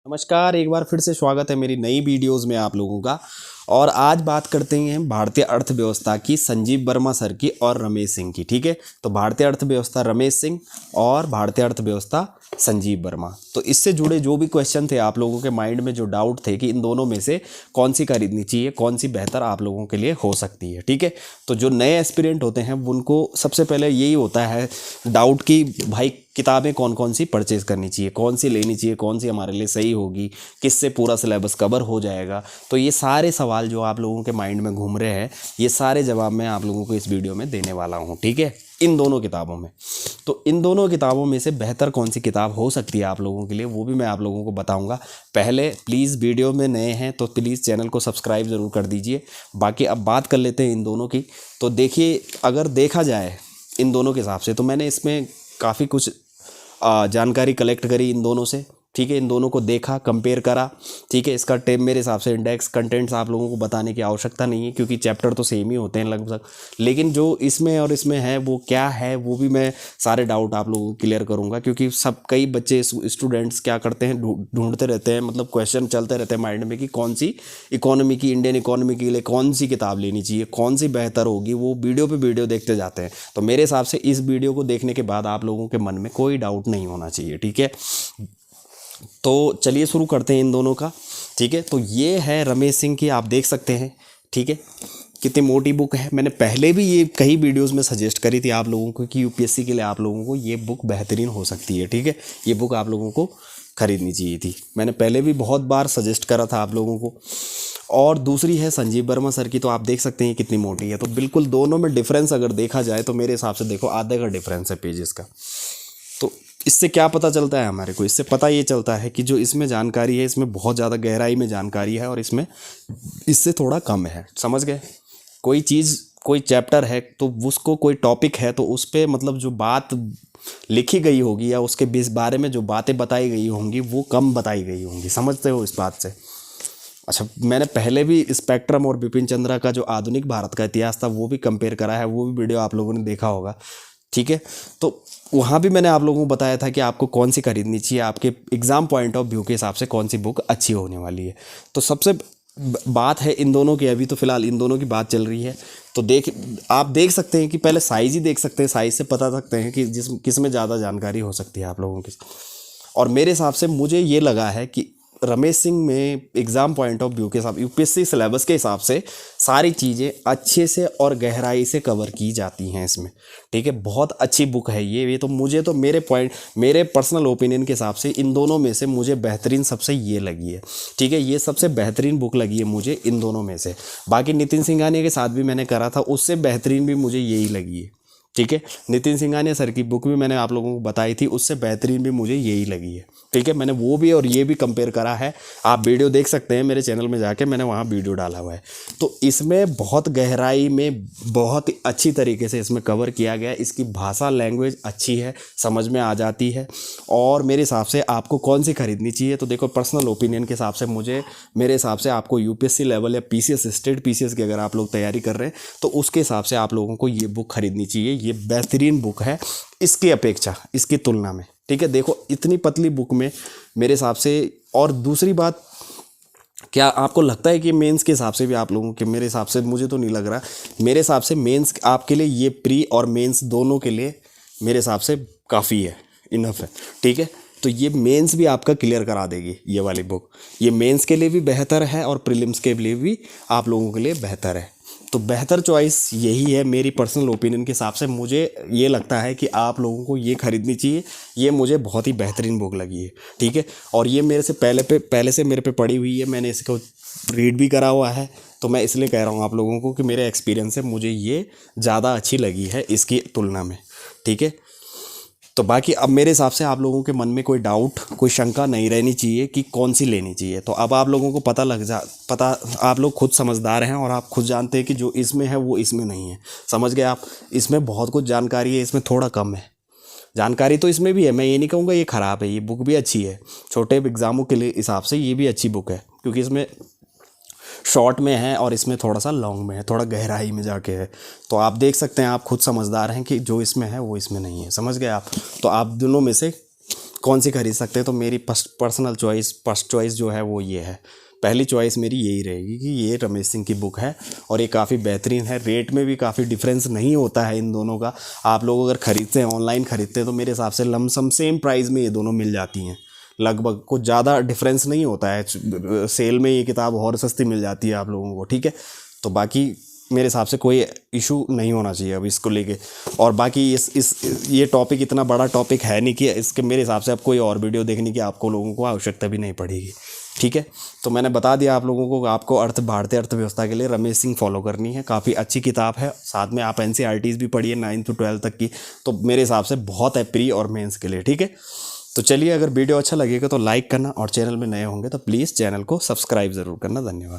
नमस्कार, एक बार फिर से स्वागत है मेरी नई वीडियोस में आप लोगों का। और आज बात करते हैं भारतीय अर्थव्यवस्था की संजीव वर्मा सर की और रमेश सिंह की। ठीक है, तो भारतीय अर्थव्यवस्था रमेश सिंह और भारतीय अर्थव्यवस्था संजीव वर्मा। तो इससे जुड़े जो भी क्वेश्चन थे आप लोगों के माइंड में, जो डाउट थे कि इन दोनों में से कौन सी खरीदनी चाहिए, कौन सी बेहतर आप लोगों के लिए हो सकती है। ठीक है, तो जो नए एस्पिरेंट होते हैं उनको सबसे पहले यही होता है डाउट कि भाई किताबें कौन कौन सी परचेज़ करनी चाहिए, कौन सी लेनी चाहिए, कौन सी हमारे लिए सही होगी, किससे पूरा सिलेबस कवर हो जाएगा। तो ये सारे सवाल जो आप लोगों के माइंड में घूम रहे हैं, ये सारे जवाब मैं आप लोगों को इस वीडियो में देने वाला हूँ। ठीक है, इन दोनों किताबों में। तो इन दोनों किताबों में से बेहतर कौन सी किताब हो सकती है आप लोगों के लिए, वो भी मैं आप लोगों को बताऊंगा। पहले प्लीज़ वीडियो में नए हैं तो प्लीज़ चैनल को सब्सक्राइब ज़रूर कर दीजिए। बाकी अब बात कर लेते हैं इन दोनों की। तो देखिए, अगर देखा जाए इन दोनों के हिसाब से, तो मैंने इसमें काफ़ी कुछ जानकारी कलेक्ट करी इन दोनों से। ठीक है, इन दोनों को देखा, कंपेयर करा। ठीक है, इसका टेम मेरे हिसाब से इंडेक्स कंटेंट्स आप लोगों को बताने की आवश्यकता नहीं है, क्योंकि चैप्टर तो सेम ही होते हैं लगभग। लेकिन जो इसमें और इसमें है वो क्या है, वो भी मैं सारे डाउट आप लोगों को क्लियर करूंगा। क्योंकि सब कई बच्चे स्टूडेंट्स क्या करते हैं, ढूंढते रहते हैं, मतलब क्वेश्चन चलते रहते हैं माइंड में कि कौन सी इकोनॉमी की, इंडियन इकोनॉमी के लिए कौन सी किताब लेनी चाहिए, कौन सी बेहतर होगी। वो वीडियो पे वीडियो देखते जाते हैं। तो मेरे हिसाब से इस वीडियो को देखने के बाद आप लोगों के मन में कोई डाउट नहीं होना चाहिए। ठीक है, तो चलिए शुरू करते हैं इन दोनों का। ठीक है, तो ये है रमेश सिंह की, आप देख सकते हैं। ठीक है, कितनी मोटी बुक है। मैंने पहले भी ये कई वीडियोस में सजेस्ट करी थी आप लोगों को कि यूपीएससी के लिए आप लोगों को ये बुक बेहतरीन हो सकती है। ठीक है, ये बुक आप लोगों को खरीदनी चाहिए थी। मैंने पहले भी बहुत बार सजेस्ट करा था आप लोगों को। और दूसरी है संजीव वर्मा सर की, तो आप देख सकते हैं कितनी मोटी है। तो बिल्कुल दोनों में डिफरेंस अगर देखा जाए तो मेरे हिसाब से देखो आधे का डिफरेंस है पेजेस का। तो इससे क्या पता चलता है हमारे को, इससे पता ये चलता है कि जो इसमें जानकारी है, इसमें बहुत ज़्यादा गहराई में जानकारी है, और इसमें इससे थोड़ा कम है। समझ गए? कोई चीज़, कोई चैप्टर है तो उसको, कोई टॉपिक है तो उस पर मतलब जो बात लिखी गई होगी या उसके बारे में जो बातें बताई गई होंगी वो कम बताई गई होंगी। समझते हो इस बात से? अच्छा, मैंने पहले भी स्पेक्ट्रम और बिपिन चंद्रा का जो आधुनिक भारत का इतिहास था वो भी कंपेयर करा है, वो भी वीडियो आप लोगों ने देखा होगा। ठीक है, तो वहाँ भी मैंने आप लोगों को बताया था कि आपको कौन सी खरीदनी चाहिए, आपके एग्ज़ाम पॉइंट ऑफ व्यू के हिसाब से कौन सी बुक अच्छी होने वाली है। तो सबसे बात है इन दोनों की, अभी तो फिलहाल इन दोनों की बात चल रही है। तो आप देख सकते हैं कि पहले साइज़ ही देख सकते हैं, साइज़ से पता सकते हैं कि किस में ज़्यादा जानकारी हो सकती है आप लोगों की। और मेरे हिसाब से मुझे ये लगा है कि रमेश सिंह में एग्ज़ाम पॉइंट ऑफ व्यू के हिसाब, यूपीएससी सिलेबस के हिसाब से सारी चीज़ें अच्छे से और गहराई से कवर की जाती हैं इसमें। ठीक है, बहुत अच्छी बुक है ये तो मुझे तो मेरे पर्सनल ओपिनियन के हिसाब से इन दोनों में से मुझे बेहतरीन सबसे ये लगी है। ठीक है, ये सबसे बेहतरीन बुक लगी है मुझे इन दोनों में से। बाकी नितिन सिंघानिया के साथ भी मैंने करा था, उससे बेहतरीन भी मुझे यही लगी है। ठीक है, नितिन सिंघानिया सर की बुक भी मैंने आप लोगों को बताई थी, उससे बेहतरीन भी मुझे यही लगी है। ठीक है, मैंने वो भी और ये भी कंपेयर करा है। आप वीडियो देख सकते हैं मेरे चैनल में जाके, मैंने वहाँ वीडियो डाला हुआ है। तो इसमें बहुत गहराई में, बहुत ही अच्छी तरीके से इसमें कवर किया गया है। इसकी भाषा, लैंग्वेज अच्छी है, समझ में आ जाती है। और मेरे हिसाब से आपको कौन सी खरीदनी चाहिए, तो देखो पर्सनल ओपिनियन के हिसाब से मेरे हिसाब से आपको यूपीएससी लेवल या पीसीएस, स्टेट पीसीएस की अगर आप लोग तैयारी कर रहे हैं तो उसके हिसाब से आप लोगों को ये बुक खरीदनी चाहिए। ये बेहतरीन बुक है इसकी अपेक्षा, इसकी तुलना में। ठीक है, देखो इतनी पतली बुक में मेरे हिसाब से। और दूसरी बात, क्या आपको लगता है कि मेंस के हिसाब से भी आप लोगों के, मेरे हिसाब से मुझे तो नहीं लग रहा। मेरे हिसाब से मेंस आपके लिए, ये प्री और मेंस दोनों के लिए मेरे हिसाब से काफ़ी है, इनफ है। ठीक है, तो ये मेंस भी आपका क्लियर करा देगी ये वाली बुक। ये मेंस के लिए भी बेहतर है और प्रीलिम्स के लिए भी आप लोगों के लिए बेहतर है। तो बेहतर चॉइस यही है मेरी पर्सनल ओपिनियन के हिसाब से। मुझे ये लगता है कि आप लोगों को ये खरीदनी चाहिए। ये मुझे बहुत ही बेहतरीन बुक लगी है। ठीक है, और ये मेरे से पहले से मेरे पे पड़ी हुई है, मैंने इसको रीड भी करा हुआ है। तो मैं इसलिए कह रहा हूँ आप लोगों को कि मेरे एक्सपीरियंस से मुझे ये ज़्यादा अच्छी लगी है इसकी तुलना में। ठीक है, तो बाकी अब मेरे हिसाब से आप लोगों के मन में कोई डाउट, कोई शंका नहीं रहनी चाहिए कि कौन सी लेनी चाहिए। तो अब आप लोगों को पता, आप लोग खुद समझदार हैं और आप खुद जानते हैं कि जो इसमें है वो इसमें नहीं है। समझ गए आप? इसमें बहुत कुछ जानकारी है, इसमें थोड़ा कम है जानकारी। तो इसमें भी है, मैं ये नहीं कहूँगा ये ख़राब है, ये बुक भी अच्छी है। छोटे एग्ज़ामों के लिए हिसाब से ये भी अच्छी बुक है, क्योंकि इसमें शॉर्ट में है और इसमें थोड़ा सा लॉन्ग में है, थोड़ा गहराई में जाके है। तो आप देख सकते हैं, आप खुद समझदार हैं कि जो इसमें है वो इसमें नहीं है। समझ गए आप? तो आप दोनों में से कौन सी खरीद सकते हैं, तो मेरी पर्सनल चॉइस, फर्स्ट चॉइस जो है वो ये है, पहली चॉइस मेरी यही रहेगी कि ये रमेश सिंह की बुक है और ये काफ़ी बेहतरीन है। रेट में भी काफ़ी डिफरेंस नहीं होता है इन दोनों का। आप लोग अगर ख़रीदते हैं, ऑनलाइन ख़रीदते हैं, तो मेरे हिसाब से लमसम सेम प्राइस में ये दोनों मिल जाती हैं, लगभग कुछ ज़्यादा डिफरेंस नहीं होता है। सेल में ये किताब और सस्ती मिल जाती है आप लोगों को, ठीक है। तो बाकी मेरे हिसाब से कोई इशू नहीं होना चाहिए अब इसको लेके। और बाकी ये टॉपिक इतना बड़ा टॉपिक है नहीं कि इसके मेरे हिसाब से अब कोई और वीडियो देखने की आपको लोगों को आवश्यकता भी नहीं पड़ेगी, ठीक है। तो मैंने बता दिया आप लोगों को, आपको भारतीय अर्थव्यवस्था के लिए रमेश सिंह फॉलो करनी है, काफ़ी अच्छी किताब है। साथ में आप NCERTs भी पढ़िए 9th to 12th तक की, तो मेरे हिसाब से बहुत है प्री और मेंस के लिए, ठीक है। तो चलिए, अगर वीडियो अच्छा लगेगा तो लाइक करना, और चैनल में नए होंगे तो प्लीज़ चैनल को सब्सक्राइब ज़रूर करना। धन्यवाद।